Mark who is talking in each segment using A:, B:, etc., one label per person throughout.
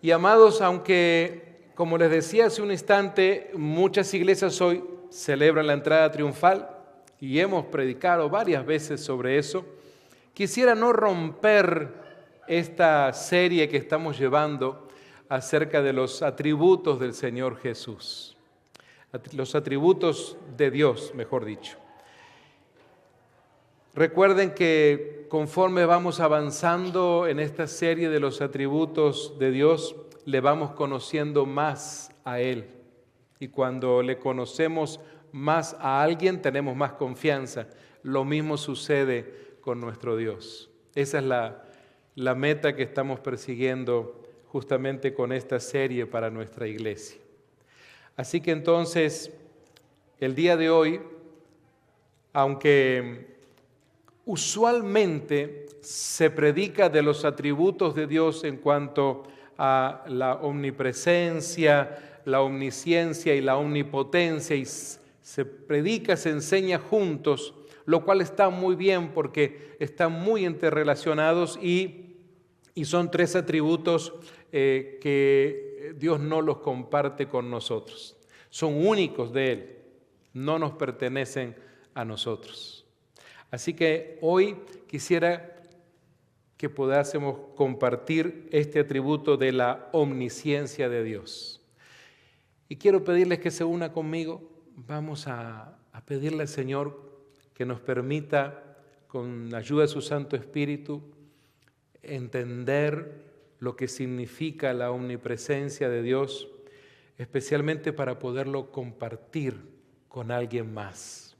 A: Y amados, aunque, como les decía hace un instante, muchas iglesias hoy celebran la entrada triunfal y hemos predicado varias veces sobre eso, quisiera no romper esta serie que estamos llevando acerca de los atributos del Señor Jesús, los atributos de Dios, mejor dicho. Recuerden que conforme vamos avanzando en esta serie de los atributos de Dios, le vamos conociendo más a Él. Y cuando le conocemos más a alguien, tenemos más confianza. Lo mismo sucede con nuestro Dios. Esa es la meta que estamos persiguiendo justamente con esta serie para nuestra iglesia. Así que entonces, el día de hoy, aunque usualmente se predica de los atributos de Dios en cuanto a la omnipresencia, la omnisciencia y la omnipotencia, y se predica, se enseña juntos, lo cual está muy bien porque están muy interrelacionados y son tres atributos que Dios no los comparte con nosotros. Son únicos de Él, no nos pertenecen a nosotros. Así que hoy quisiera que podásemos compartir este atributo de la omnisciencia de Dios. Y quiero pedirles que se una conmigo. Vamos a pedirle al Señor que nos permita, con la ayuda de su Santo Espíritu, entender lo que significa la omnipresencia de Dios, especialmente para poderlo compartir con alguien más.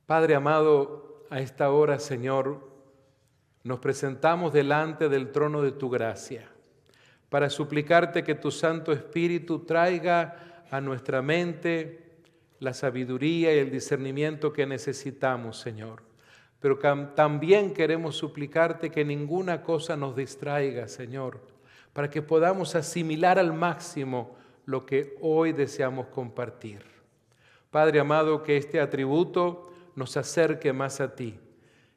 A: Padre amado, a esta hora, Señor, nos presentamos delante del trono de tu gracia para suplicarte que tu Santo Espíritu traiga a nuestra mente la sabiduría y el discernimiento que necesitamos, Señor. Pero también queremos suplicarte que ninguna cosa nos distraiga, Señor, para que podamos asimilar al máximo lo que hoy deseamos compartir. Padre amado, que este atributo nos acerque más a ti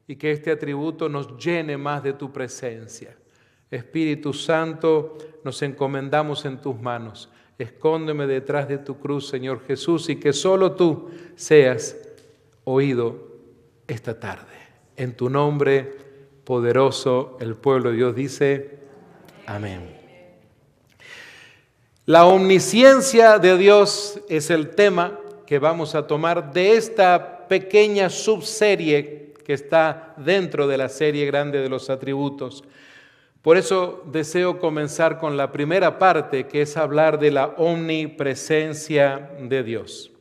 A: y que este atributo nos llene más de tu presencia. Espíritu Santo, nos encomendamos en tus manos. Escóndeme detrás de tu cruz, Señor Jesús, y que solo tú seas oído esta tarde. En tu nombre poderoso, el pueblo de Dios dice, amén. La omnisciencia de Dios es el tema que vamos a tomar de esta pequeña subserie que está dentro de la serie grande de los atributos. Por eso deseo comenzar con la primera parte, que es hablar de la omnipresencia de Dios.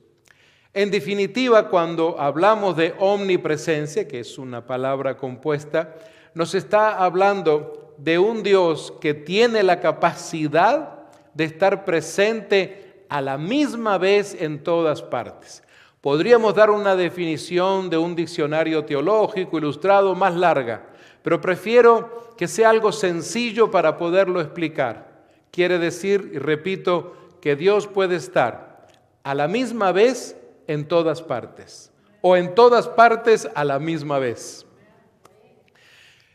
A: En definitiva, cuando hablamos de omnipresencia, que es una palabra compuesta, nos está hablando de un Dios que tiene la capacidad de estar presente a la misma vez en todas partes. Podríamos dar una definición de un diccionario teológico ilustrado más larga, pero prefiero que sea algo sencillo para poderlo explicar. Quiere decir, y repito, que Dios puede estar a la misma vez en todas partes, o en todas partes a la misma vez.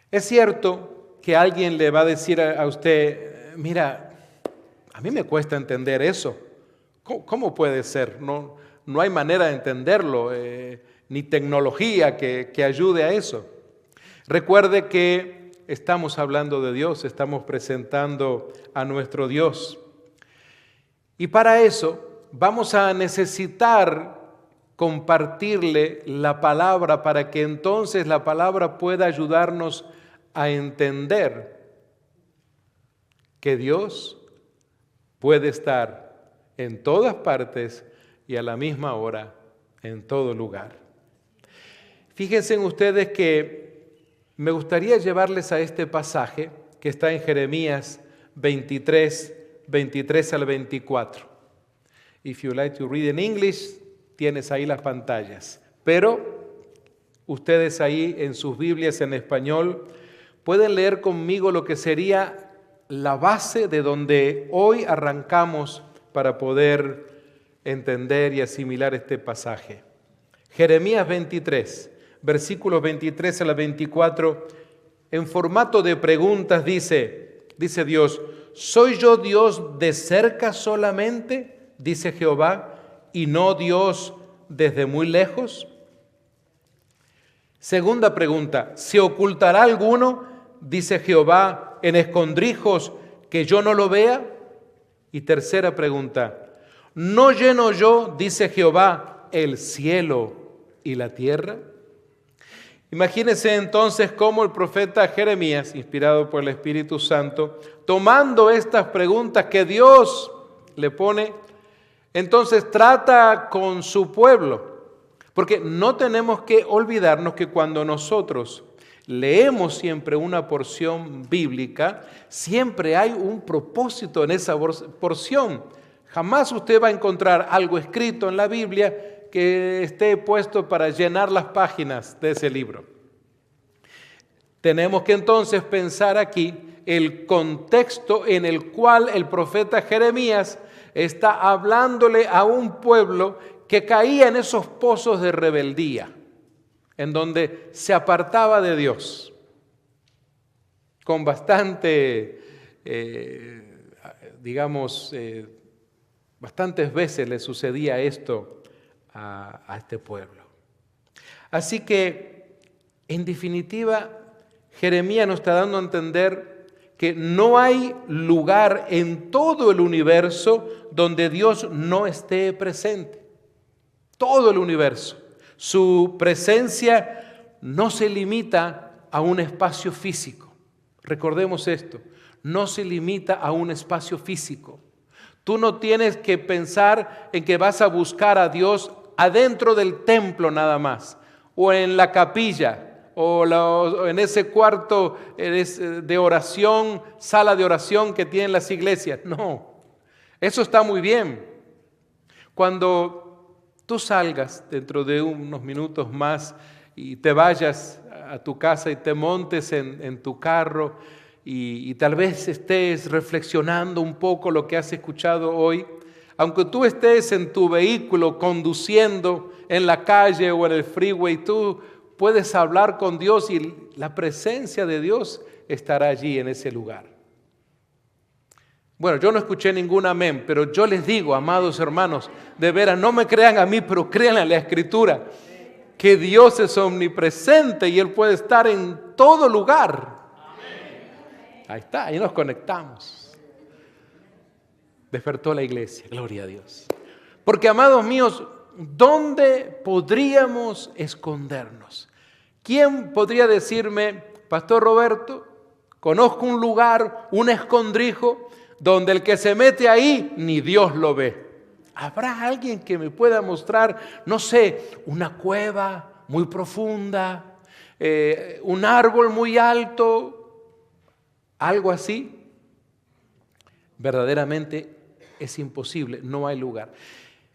A: Es cierto que alguien le va a decir a usted, mira, a mí me cuesta entender eso. ¿Cómo puede ser? No hay manera de entenderlo, ni tecnología que ayude a eso. Recuerde que estamos hablando de Dios, estamos presentando a nuestro Dios. Y para eso vamos a necesitar compartirle la palabra para que entonces la palabra pueda ayudarnos a entender que Dios puede estar en todas partes y a la misma hora en todo lugar. Fíjense ustedes que me gustaría llevarles a este pasaje que está en Jeremías 23 al 24. If you like to read in English, tienes ahí las pantallas. Pero ustedes ahí en sus Biblias en español pueden leer conmigo lo que sería la base de donde hoy arrancamos para poder entender y asimilar este pasaje. Jeremías 23, versículos 23 a la 24, en formato de preguntas, dice Dios, ¿soy yo Dios de cerca solamente? Dice Jehová, y no Dios desde muy lejos. Segunda pregunta, ¿se ocultará alguno, dice Jehová, en escondrijos que yo no lo vea? Y tercera pregunta, ¿no lleno yo, dice Jehová, el cielo y la tierra? Imagínense entonces cómo el profeta Jeremías, inspirado por el Espíritu Santo, tomando estas preguntas que Dios le pone, entonces trata con su pueblo. Porque no tenemos que olvidarnos que cuando nosotros leemos siempre una porción bíblica, siempre hay un propósito en esa porción. Jamás usted va a encontrar algo escrito en la Biblia que esté puesto para llenar las páginas de ese libro. Tenemos que entonces pensar aquí el contexto en el cual el profeta Jeremías está hablándole a un pueblo que caía en esos pozos de rebeldía, en donde se apartaba de Dios. Con bastante, bastantes veces le sucedía esto a este pueblo. Así que, en definitiva, Jeremías nos está dando a entender que no hay lugar en todo el universo donde Dios no esté presente. Todo el universo. Su presencia no se limita a un espacio físico. Recordemos esto, no se limita a un espacio físico. Tú no tienes que pensar en que vas a buscar a Dios adentro del templo nada más, o en la capilla, o en ese cuarto de oración, sala de oración que tienen las iglesias. No, eso está muy bien. Cuando tú salgas dentro de unos minutos más y te vayas a tu casa y te montes en tu carro y tal vez estés reflexionando un poco lo que has escuchado hoy, aunque tú estés en tu vehículo conduciendo en la calle o en el freeway, tú puedes hablar con Dios y la presencia de Dios estará allí en ese lugar. Bueno, yo no escuché ningún amén, pero yo les digo, amados hermanos, de veras, no me crean a mí, pero crean a la Escritura, que Dios es omnipresente y Él puede estar en todo lugar. Ahí está, ahí nos conectamos. Despertó la iglesia, gloria a Dios. Porque, amados míos, ¿dónde podríamos escondernos? ¿Quién podría decirme, Pastor Roberto, conozco un lugar, un escondrijo, donde el que se mete ahí, ni Dios lo ve? ¿Habrá alguien que me pueda mostrar, no sé, una cueva muy profunda, un árbol muy alto, algo así? Verdaderamente es imposible, no hay lugar.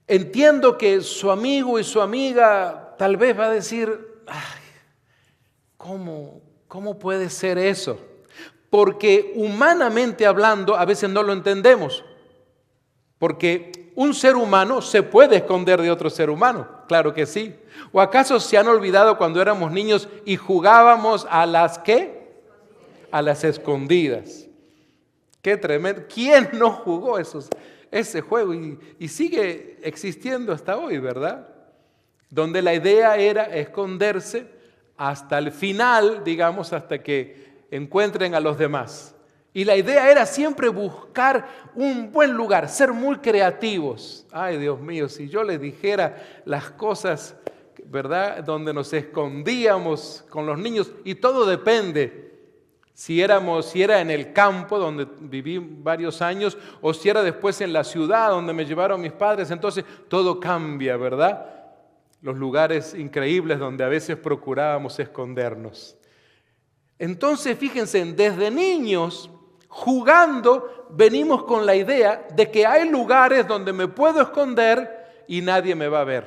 A: Entiendo que su amigo y su amiga tal vez va a decir, ay, ¿cómo puede ser eso? Porque humanamente hablando a veces no lo entendemos. Porque un ser humano se puede esconder de otro ser humano, claro que sí. ¿O acaso se han olvidado cuando éramos niños y jugábamos a las ¿qué? A las escondidas. Qué tremendo. ¿Quién no jugó ese juego? Y sigue existiendo hasta hoy, ¿verdad? Donde la idea era esconderse hasta el final, digamos, hasta que encuentren a los demás. Y la idea era siempre buscar un buen lugar, ser muy creativos. Ay, Dios mío, si yo les dijera las cosas, ¿verdad?, donde nos escondíamos con los niños, y todo depende. Si era en el campo, donde viví varios años, o si era después en la ciudad, donde me llevaron mis padres, entonces todo cambia, ¿verdad? Los lugares increíbles donde a veces procurábamos escondernos. Entonces, fíjense, desde niños, jugando, venimos con la idea de que hay lugares donde me puedo esconder y nadie me va a ver.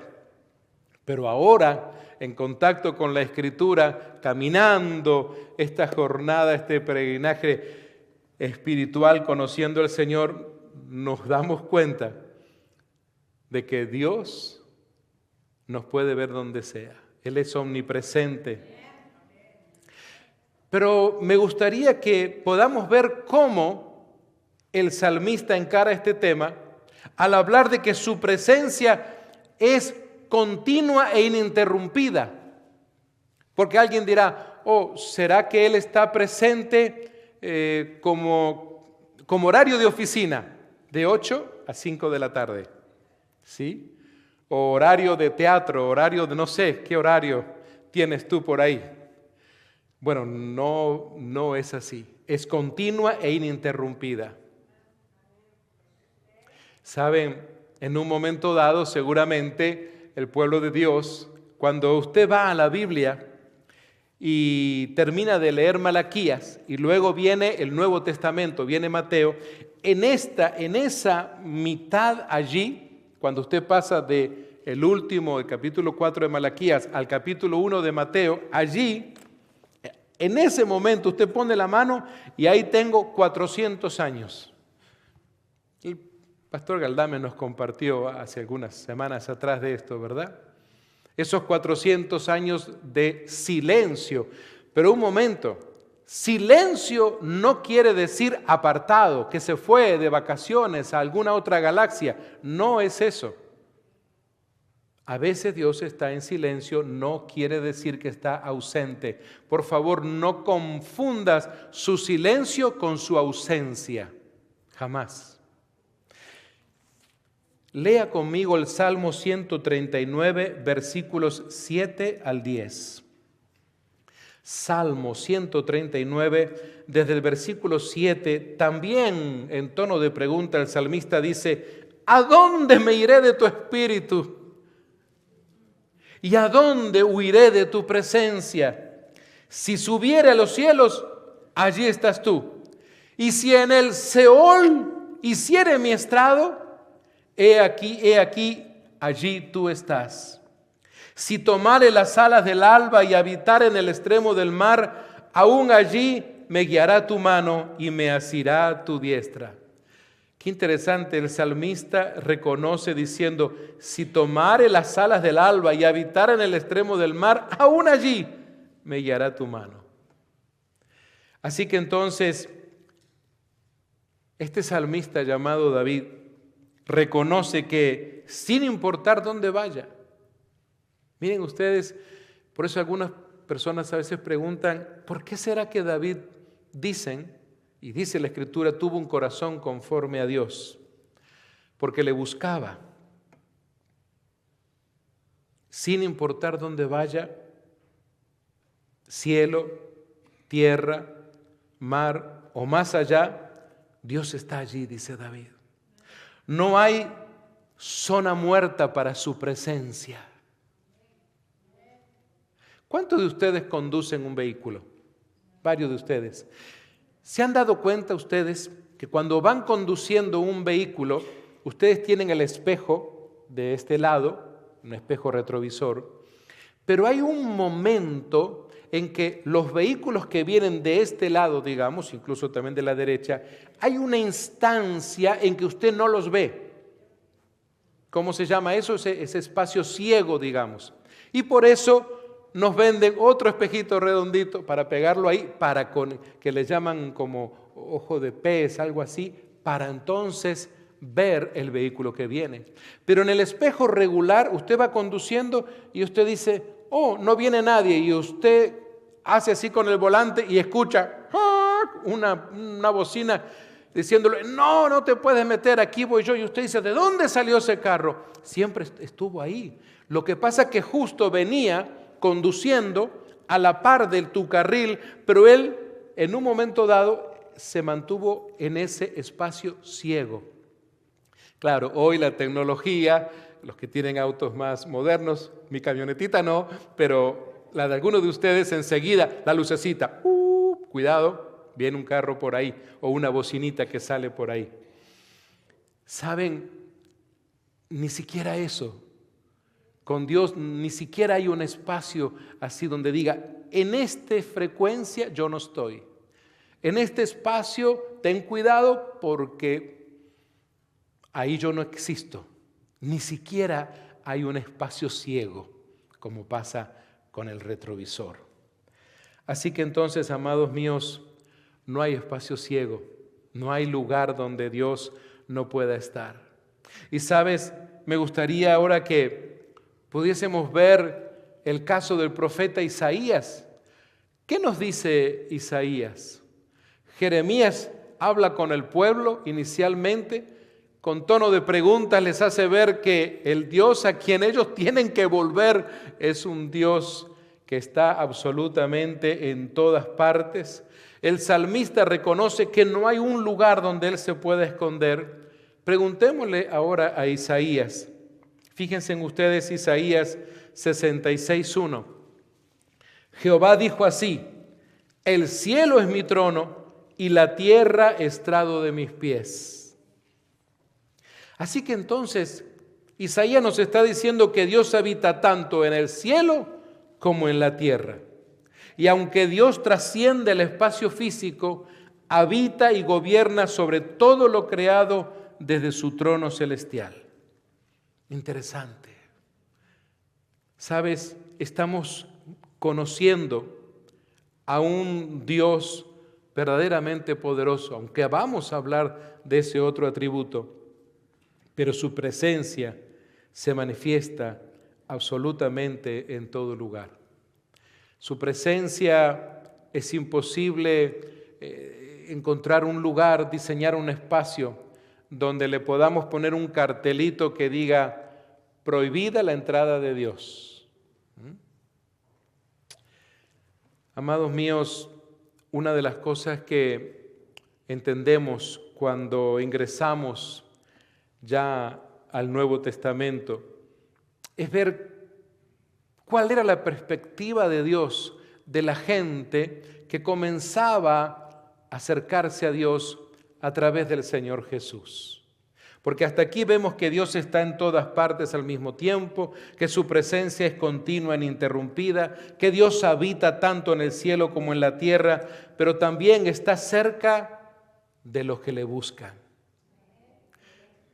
A: Pero ahora, en contacto con la Escritura, caminando esta jornada, este peregrinaje espiritual, conociendo al Señor, nos damos cuenta de que Dios nos puede ver donde sea. Él es omnipresente. Pero me gustaría que podamos ver cómo el salmista encara este tema al hablar de que su presencia es continua e ininterrumpida. Porque alguien dirá, oh, ¿será que Él está presente como horario de oficina, de 8 a 5 de la tarde? ¿Sí? O horario de teatro, horario de no sé, ¿qué horario tienes tú por ahí? Bueno, no es así. Es continua e ininterrumpida. Saben, en un momento dado, seguramente, el pueblo de Dios, cuando usted va a la Biblia y termina de leer Malaquías y luego viene el Nuevo Testamento, viene Mateo, en esa mitad allí, cuando usted pasa del último, el capítulo 4 de Malaquías al capítulo 1 de Mateo, allí, en ese momento usted pone la mano y ahí tengo 400 años. El pastor Galdame nos compartió hace algunas semanas atrás de esto, ¿verdad? Esos 400 años de silencio. Pero un momento, silencio no quiere decir apartado, que se fue de vacaciones a alguna otra galaxia. No es eso. A veces Dios está en silencio, no quiere decir que está ausente. Por favor, no confundas su silencio con su ausencia. Jamás. Lea conmigo el Salmo 139, versículos 7 al 10. Salmo 139, desde el versículo 7, también en tono de pregunta el salmista dice, ¿a dónde me iré de tu espíritu? ¿Y a dónde huiré de tu presencia? Si subiere a los cielos, allí estás tú. Y si en el Seol hiciere mi estrado, he aquí, allí tú estás. Si tomare las alas del alba y habitar en el extremo del mar, aún allí me guiará tu mano y me asirá tu diestra. Qué interesante, el salmista reconoce diciendo, si tomare las alas del alba y habitar en el extremo del mar, aún allí me guiará tu mano. Así que entonces, este salmista llamado David reconoce que sin importar dónde vaya, miren ustedes, por eso algunas personas a veces preguntan, ¿por qué será que David, dicen, y dice la Escritura, tuvo un corazón conforme a Dios? Porque le buscaba. Sin importar dónde vaya, cielo, tierra, mar o más allá, Dios está allí, dice David. No hay zona muerta para su presencia. ¿Cuántos de ustedes conducen un vehículo? Varios de ustedes. ¿Se han dado cuenta ustedes que cuando van conduciendo un vehículo, ustedes tienen el espejo de este lado, un espejo retrovisor, pero hay un momento en que los vehículos que vienen de este lado, digamos, incluso también de la derecha, hay una instancia en que usted no los ve. ¿Cómo se llama eso? Ese espacio ciego, digamos. Y por eso nos venden otro espejito redondito para pegarlo ahí, que le llaman como ojo de pez, algo así, para entonces ver el vehículo que viene. Pero en el espejo regular usted va conduciendo y usted dice, oh, no viene nadie, y usted hace así con el volante y escucha una bocina diciéndole, no te puedes meter, aquí voy yo, y usted dice, ¿de dónde salió ese carro? Siempre estuvo ahí. Lo que pasa es que justo venía conduciendo a la par de tu carril, pero él en un momento dado se mantuvo en ese espacio ciego. Claro, hoy la tecnología, los que tienen autos más modernos, mi camionetita no, pero la de algunos de ustedes enseguida, la lucecita, cuidado, viene un carro por ahí o una bocinita que sale por ahí. ¿Saben? Ni siquiera eso. Con Dios ni siquiera hay un espacio así donde diga, en esta frecuencia yo no estoy. En este espacio ten cuidado porque ahí yo no existo. Ni siquiera hay un espacio ciego como pasa con el retrovisor. Así que entonces, amados míos, no hay espacio ciego, no hay lugar donde Dios no pueda estar. Y sabes, me gustaría ahora que pudiésemos ver el caso del profeta Isaías. ¿Qué nos dice Isaías? Jeremías habla con el pueblo inicialmente, con tono de preguntas les hace ver que el Dios a quien ellos tienen que volver es un Dios que está absolutamente en todas partes. El salmista reconoce que no hay un lugar donde él se pueda esconder. Preguntémosle ahora a Isaías. Fíjense en ustedes Isaías 66:1. Jehová dijo así: el cielo es mi trono y la tierra estrado de mis pies. Así que entonces Isaías nos está diciendo que Dios habita tanto en el cielo como en la tierra. Y aunque Dios trasciende el espacio físico, habita y gobierna sobre todo lo creado desde su trono celestial. Interesante. ¿Sabes? Estamos conociendo a un Dios verdaderamente poderoso, aunque vamos a hablar de ese otro atributo, pero su presencia se manifiesta absolutamente en todo lugar. Su presencia es imposible encontrar un lugar, diseñar un espacio donde le podamos poner un cartelito que diga prohibida la entrada de Dios. Amados míos, una de las cosas que entendemos cuando ingresamos ya al Nuevo Testamento es ver cuál era la perspectiva de Dios de la gente que comenzaba a acercarse a Dios a través del Señor Jesús. Porque hasta aquí vemos que Dios está en todas partes al mismo tiempo, que su presencia es continua, ininterrumpida, que Dios habita tanto en el cielo como en la tierra, pero también está cerca de los que le buscan.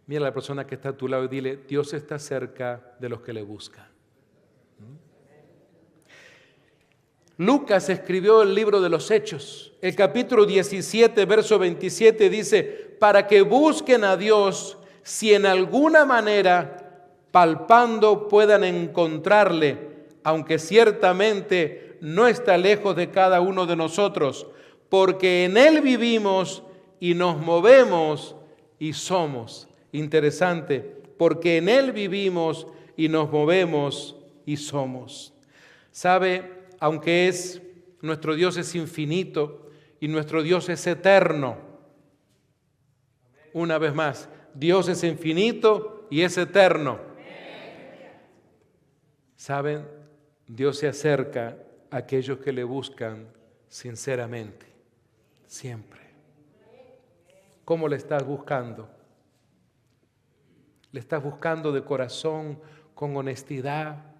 A: Mira a la persona que está a tu lado y dile: Dios está cerca de los que le buscan. Lucas escribió el libro de los Hechos. El capítulo 17, verso 27 dice: para que busquen a Dios, si en alguna manera palpando puedan encontrarle, aunque ciertamente no está lejos de cada uno de nosotros, porque en Él vivimos y nos movemos y somos. Interesante, porque en Él vivimos y nos movemos y somos. ¿Sabe? Aunque nuestro Dios es infinito y nuestro Dios es eterno. Una vez más, Dios es infinito y es eterno. ¿Saben? Dios se acerca a aquellos que le buscan sinceramente, siempre. ¿Cómo le estás buscando? ¿Le estás buscando de corazón, con honestidad,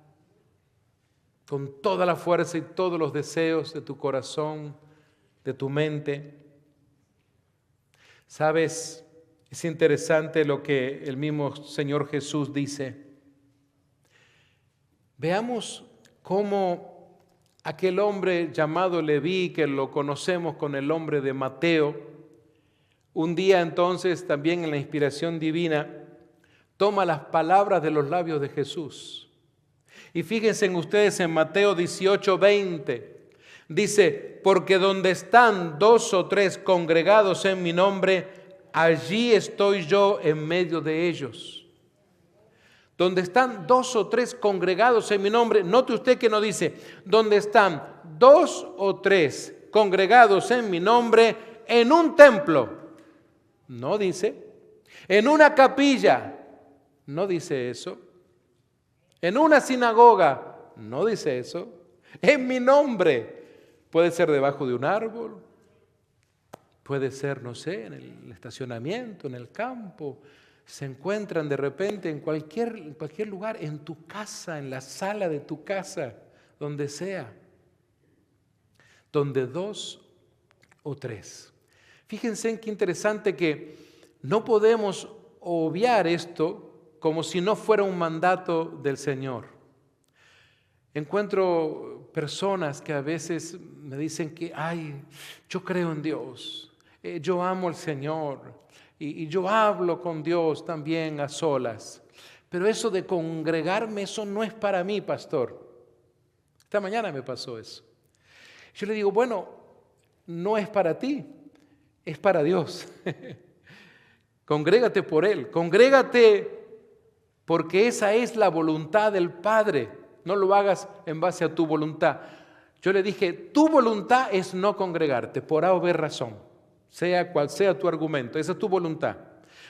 A: con toda la fuerza y todos los deseos de tu corazón, de tu mente? ¿Sabes? Es interesante lo que el mismo Señor Jesús dice. Veamos cómo aquel hombre llamado Leví, que lo conocemos con el nombre de Mateo, un día entonces también en la inspiración divina, toma las palabras de los labios de Jesús. Y fíjense en ustedes en Mateo 18:20, dice: porque donde están 2 o 3 congregados en mi nombre, allí estoy yo en medio de ellos. Donde están 2 o 3 congregados en mi nombre, note usted que no dice, donde están 2 o 3 congregados en mi nombre en un templo, no dice, en una capilla, no dice eso. En una sinagoga, no dice eso. En mi nombre. Puede ser debajo de un árbol, puede ser, no sé, en el estacionamiento, en el campo. Se encuentran de repente en cualquier lugar, en tu casa, en la sala de tu casa, donde sea. Donde 2 o 3. Fíjense en qué interesante que no podemos obviar esto como si no fuera un mandato del Señor. Encuentro personas que a veces me dicen que, yo creo en Dios, yo amo al Señor y yo hablo con Dios también a solas. Pero eso de congregarme, eso no es para mí, pastor. Esta mañana me pasó eso. Yo le digo, bueno, no es para ti, es para Dios. Congrégate por Él, congrégate porque esa es la voluntad del Padre. No lo hagas en base a tu voluntad. Yo le dije, tu voluntad es no congregarte, por A o B razón, sea cual sea tu argumento, esa es tu voluntad.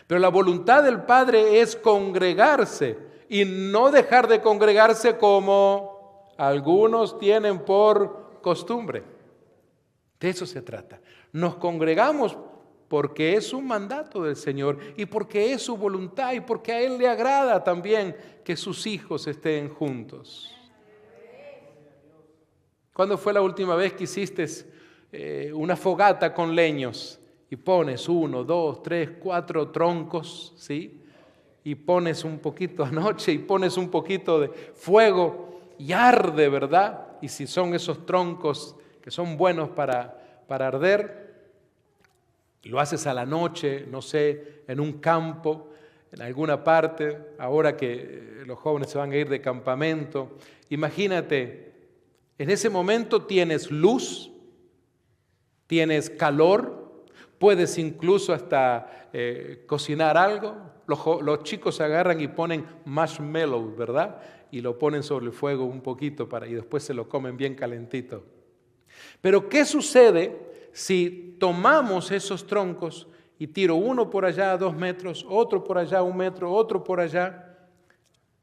A: Pero la voluntad del Padre es congregarse y no dejar de congregarse como algunos tienen por costumbre. De eso se trata. Nos congregamos porque es un mandato del Señor y porque es su voluntad y porque a Él le agrada también que sus hijos estén juntos. ¿Cuándo fue la última vez que hiciste una fogata con leños y pones 1, 2, 3, 4 troncos, ¿sí? Y pones un poquito anoche y pones un poquito de fuego y arde, ¿verdad? Y si son esos troncos que son buenos para arder, lo haces a la noche, no sé, en un campo, en alguna parte, ahora que los jóvenes se van a ir de campamento. Imagínate, en ese momento tienes luz, tienes calor, puedes incluso hasta cocinar algo. Los chicos se agarran y ponen marshmallow, ¿verdad? Y lo ponen sobre el fuego un poquito y después se lo comen bien calentito. Pero ¿qué sucede si tomamos esos troncos y tiro uno por allá a 2 metros, otro por allá a 1 metro, otro por allá?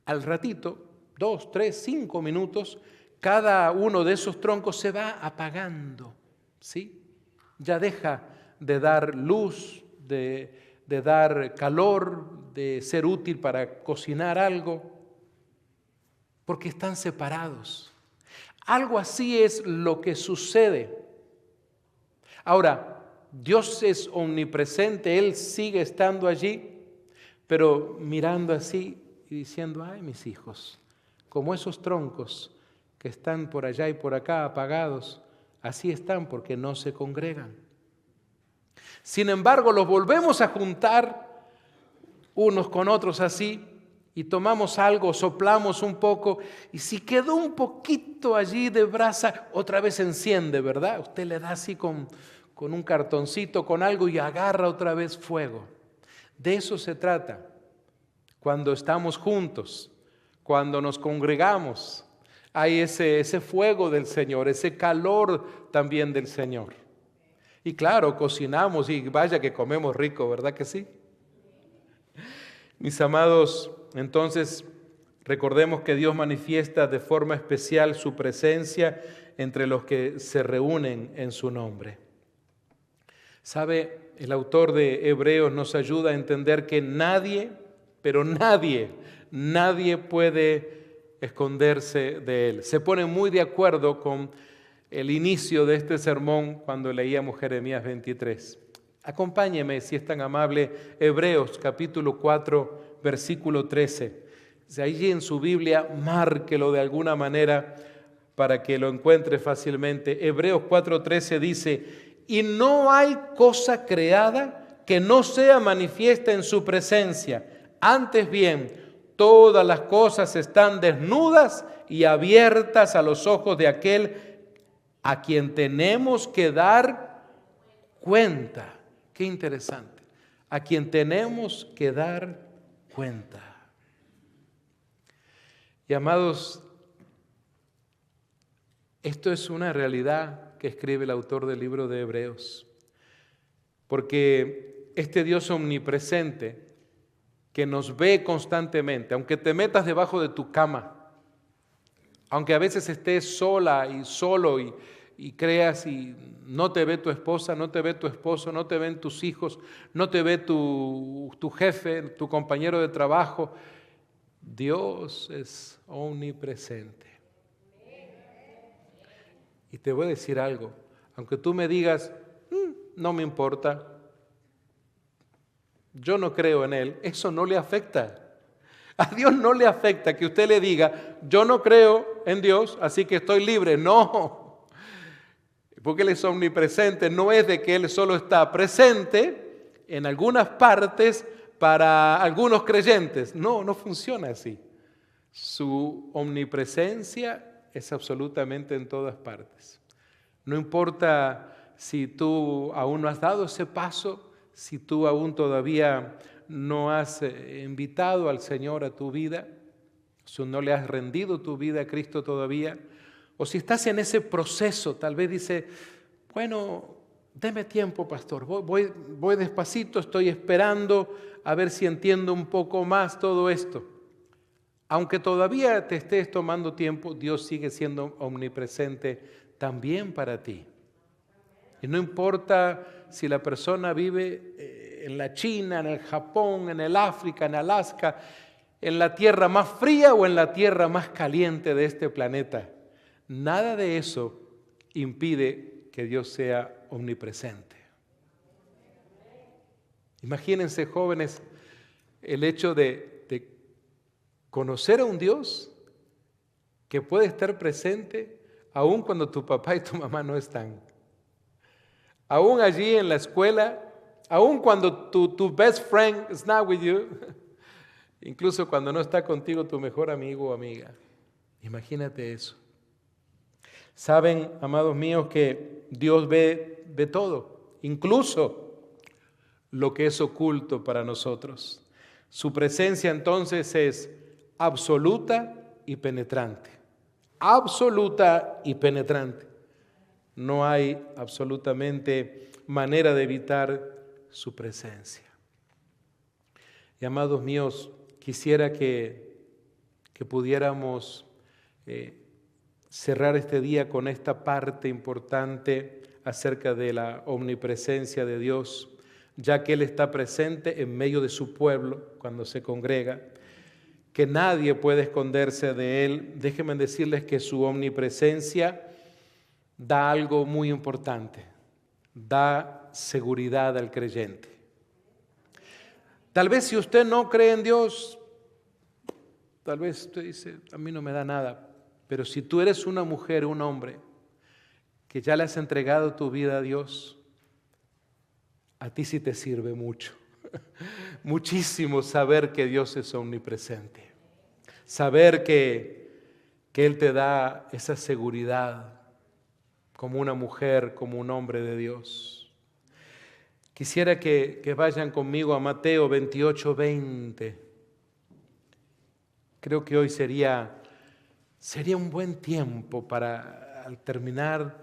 A: Al ratito, 2, 3, 5 minutos, cada uno de esos troncos se va apagando, ¿sí? Ya deja de dar luz, de dar calor, de ser útil para cocinar algo, porque están separados. Algo así es lo que sucede. Ahora, Dios es omnipresente, Él sigue estando allí, pero mirando así y diciendo, mis hijos, como esos troncos que están por allá y por acá apagados, así están porque no se congregan. Sin embargo, los volvemos a juntar unos con otros así y tomamos algo, soplamos un poco y si quedó un poquito allí de brasa, otra vez se enciende, ¿verdad? Usted le da así con un cartoncito, con algo y agarra otra vez fuego. De eso se trata. Cuando estamos juntos, cuando nos congregamos, hay ese fuego del Señor, ese calor también del Señor. Y claro, cocinamos y vaya que comemos rico, ¿verdad que sí? Mis amados, entonces recordemos que Dios manifiesta de forma especial su presencia entre los que se reúnen en su nombre. ¿Sabe? El autor de Hebreos nos ayuda a entender que nadie, pero nadie puede esconderse de Él. Se pone muy de acuerdo con el inicio de este sermón cuando leíamos Jeremías 23. Acompáñeme, si es tan amable, Hebreos capítulo 4, versículo 13. Allí en su Biblia, márquelo de alguna manera para que lo encuentre fácilmente. Hebreos 4:13 dice, y no hay cosa creada que no sea manifiesta en su presencia. Antes bien, todas las cosas están desnudas y abiertas a los ojos de aquel a quien tenemos que dar cuenta. Qué interesante. A quien tenemos que dar cuenta. Y amados, esto es una realidad que escribe el autor del libro de Hebreos. Porque este Dios omnipresente que nos ve constantemente, aunque te metas debajo de tu cama, aunque a veces estés sola y solo y creas y no te ve tu esposa, no te ve tu esposo, no te ven tus hijos, no te ve tu jefe, tu compañero de trabajo, Dios es omnipresente. Y te voy a decir algo, aunque tú me digas, no me importa, yo no creo en Él, eso no le afecta. A Dios no le afecta que usted le diga, yo no creo en Dios, así que estoy libre. No, porque Él es omnipresente. No es de que Él solo está presente en algunas partes para algunos creyentes. No, no funciona así. Su omnipresencia es absolutamente en todas partes. No importa si tú aún no has dado ese paso, si tú aún todavía no has invitado al Señor a tu vida, si no le has rendido tu vida a Cristo todavía, o si estás en ese proceso, tal vez dice, bueno, deme tiempo, pastor, voy despacito, estoy esperando a ver si entiendo un poco más todo esto. Aunque todavía te estés tomando tiempo, Dios sigue siendo omnipresente también para ti. Y no importa si la persona vive en la China, en el Japón, en el África, en Alaska, en la tierra más fría o en la tierra más caliente de este planeta. Nada de eso impide que Dios sea omnipresente. Imagínense, jóvenes, el hecho de conocer a un Dios que puede estar presente aun cuando tu papá y tu mamá no están. Aún allí en la escuela, aún cuando tu best friend is not with you, incluso cuando no está contigo tu mejor amigo o amiga. Imagínate eso. Saben, amados míos, que Dios ve todo, incluso lo que es oculto para nosotros. Su presencia entonces es absoluta y penetrante. Absoluta y penetrante. No hay absolutamente manera de evitar su presencia. Y amados míos, quisiera que pudiéramos cerrar este día con esta parte importante acerca de la omnipresencia de Dios, ya que Él está presente en medio de su pueblo cuando se congrega, que nadie puede esconderse de Él. Déjenme decirles que su omnipresencia da algo muy importante, da seguridad al creyente. Tal vez si usted no cree en Dios, tal vez usted dice, a mí no me da nada, pero si tú eres una mujer, un hombre, que ya le has entregado tu vida a Dios, a ti sí te sirve mucho, muchísimo saber que Dios es omnipresente, saber que Él te da esa seguridad como una mujer, como un hombre de Dios. Quisiera que vayan conmigo a Mateo 28:20. Creo que hoy sería un buen tiempo para, al terminar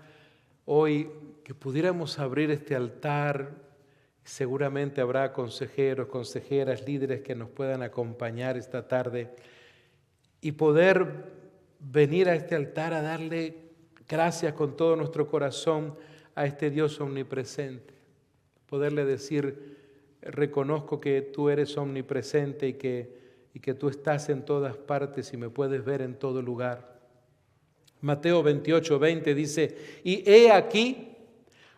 A: hoy, que pudiéramos abrir este altar. Seguramente habrá consejeros, consejeras, líderes que nos puedan acompañar esta tarde y poder venir a este altar a darle gracias con todo nuestro corazón a este Dios omnipresente. Poderle decir, reconozco que tú eres omnipresente y que tú estás en todas partes y me puedes ver en todo lugar. Mateo 28:20 dice, y he aquí,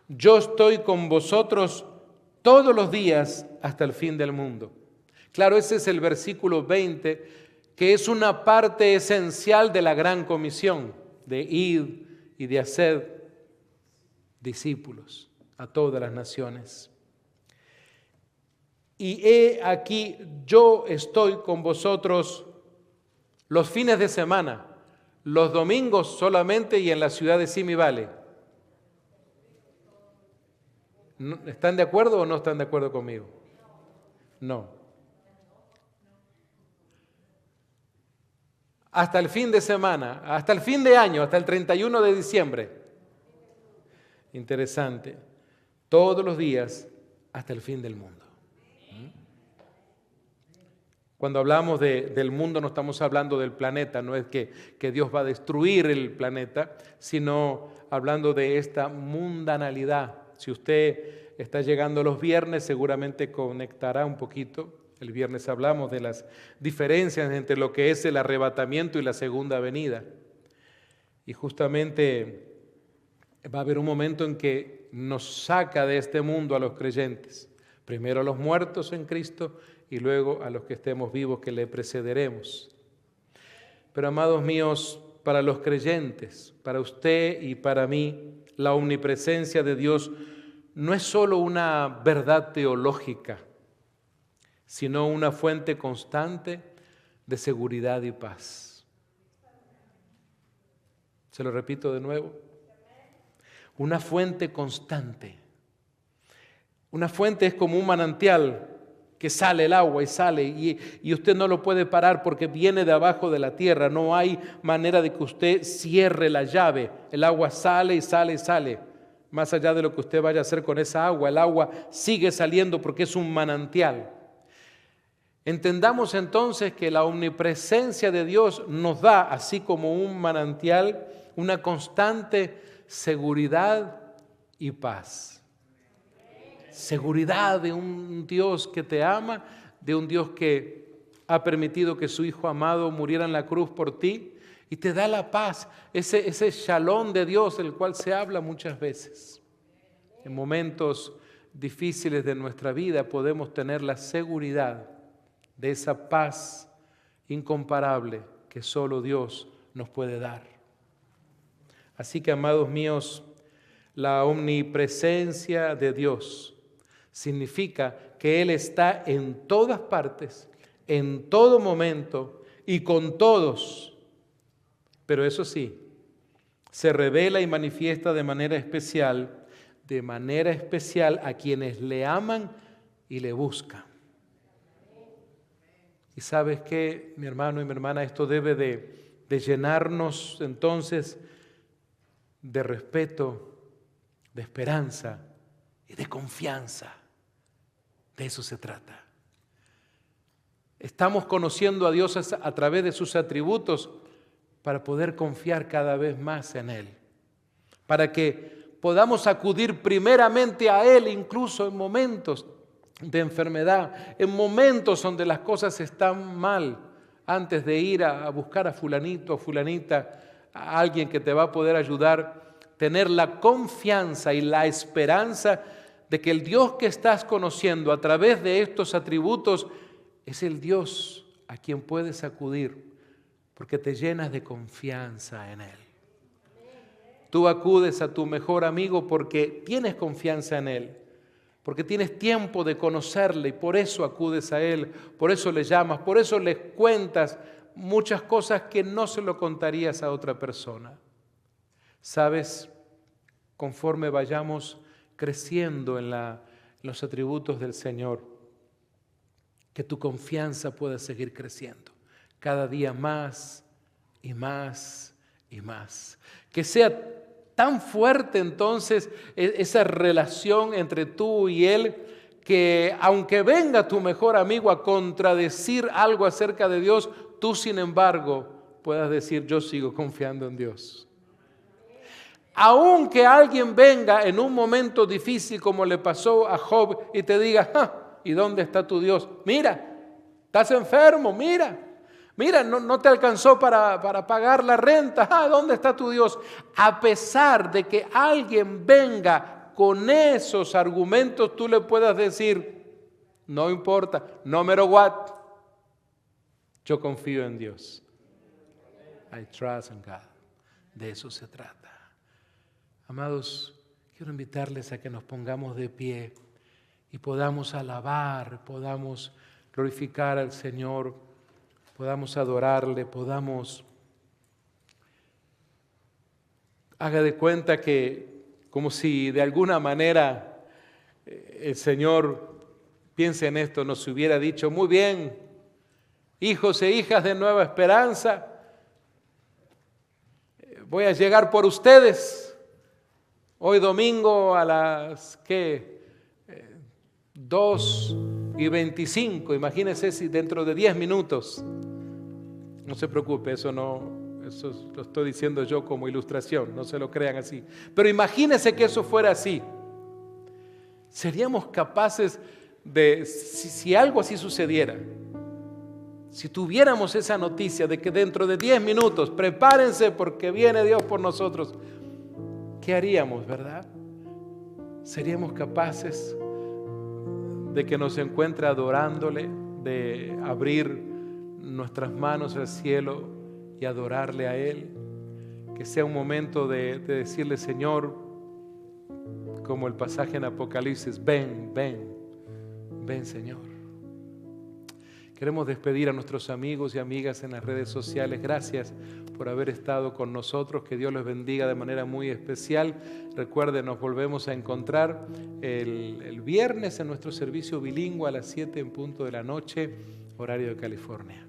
A: yo estoy con vosotros todos los días hasta el fin del mundo. Claro, ese es el versículo 20, que es una parte esencial de la gran comisión, de ir y de hacer discípulos a todas las naciones. Y he aquí, yo estoy con vosotros los fines de semana, los domingos solamente y en la ciudad de Simi Valley. ¿Están de acuerdo o no están de acuerdo conmigo? No. Hasta el fin de semana, hasta el fin de año, hasta el 31 de diciembre. Interesante. Todos los días hasta el fin del mundo. Cuando hablamos del mundo no estamos hablando del planeta, no es que Dios va a destruir el planeta, sino hablando de esta mundanalidad. Si usted está llegando los viernes, seguramente conectará un poquito. El viernes hablamos de las diferencias entre lo que es el arrebatamiento y la segunda venida. Y justamente va a haber un momento en que nos saca de este mundo a los creyentes. Primero a los muertos en Cristo y luego a los que estemos vivos que le precederemos. Pero amados míos, para los creyentes, para usted y para mí, la omnipresencia de Dios no es solo una verdad teológica, sino una fuente constante de seguridad y paz. Se lo repito de nuevo. Una fuente constante. Una fuente es como un manantial que sale el agua y sale y usted no lo puede parar porque viene de abajo de la tierra. No hay manera de que usted cierre la llave. El agua sale y sale y sale. Más allá de lo que usted vaya a hacer con esa agua, el agua sigue saliendo porque es un manantial. Entendamos entonces que la omnipresencia de Dios nos da, así como un manantial, una constante seguridad y paz. Seguridad de un Dios que te ama, de un Dios que ha permitido que su Hijo amado muriera en la cruz por ti y te da la paz, ese shalom de Dios del cual se habla muchas veces. En momentos difíciles de nuestra vida podemos tener la seguridad de esa paz incomparable que solo Dios nos puede dar. Así que, amados míos, la omnipresencia de Dios significa que Él está en todas partes, en todo momento y con todos. Pero eso sí, se revela y manifiesta de manera especial a quienes le aman y le buscan. Y sabes qué, mi hermano y mi hermana, esto debe de llenarnos entonces de respeto, de esperanza y de confianza. De eso se trata. Estamos conociendo a Dios a través de sus atributos para poder confiar cada vez más en Él. Para que podamos acudir primeramente a Él incluso en momentos de enfermedad, en momentos donde las cosas están mal, antes de ir a buscar a fulanito o fulanita, a alguien que te va a poder ayudar, tener la confianza y la esperanza de que el Dios que estás conociendo a través de estos atributos es el Dios a quien puedes acudir, porque te llenas de confianza en Él. Tú acudes a tu mejor amigo porque tienes confianza en Él, porque tienes tiempo de conocerle y por eso acudes a Él, por eso le llamas, por eso le cuentas muchas cosas que no se lo contarías a otra persona. ¿Sabes? Conforme vayamos creciendo en los atributos del Señor, que tu confianza pueda seguir creciendo, cada día más y más y más. Que sea tan fuerte entonces esa relación entre tú y Él, que aunque venga tu mejor amigo a contradecir algo acerca de Dios, tú sin embargo puedas decir: yo sigo confiando en Dios. Aunque alguien venga en un momento difícil como le pasó a Job y te diga: ¿y dónde está tu Dios? Mira, estás enfermo, mira, no te alcanzó para pagar la renta. ¿Dónde está tu Dios? A pesar de que alguien venga con esos argumentos, tú le puedas decir: no importa, no matter what, yo confío en Dios. I trust in God. De eso se trata. Amados, quiero invitarles a que nos pongamos de pie y podamos alabar, podamos glorificar al Señor, podamos adorarle, haga de cuenta que como si de alguna manera el Señor, piense en esto, nos hubiera dicho: muy bien, hijos e hijas de Nueva Esperanza, voy a llegar por ustedes. Hoy domingo a las 2:25, imagínense si dentro de 10 minutos, no se preocupe, eso lo estoy diciendo yo como ilustración, no se lo crean así, pero imagínense que eso fuera así. Seríamos capaces de, si algo así sucediera, si tuviéramos esa noticia de que dentro de 10 minutos, prepárense porque viene Dios por nosotros, ¿qué haríamos, verdad? ¿Seríamos capaces de que nos encuentre adorándole, de abrir nuestras manos al cielo y adorarle a Él. Que sea un momento de decirle, Señor, como el pasaje en Apocalipsis, ven, ven, ven, Señor. Queremos despedir a nuestros amigos y amigas en las redes sociales. Gracias por haber estado con nosotros. Que Dios los bendiga de manera muy especial. Recuerden, nos volvemos a encontrar el viernes en nuestro servicio bilingüe a las 7 en punto de la noche, horario de California.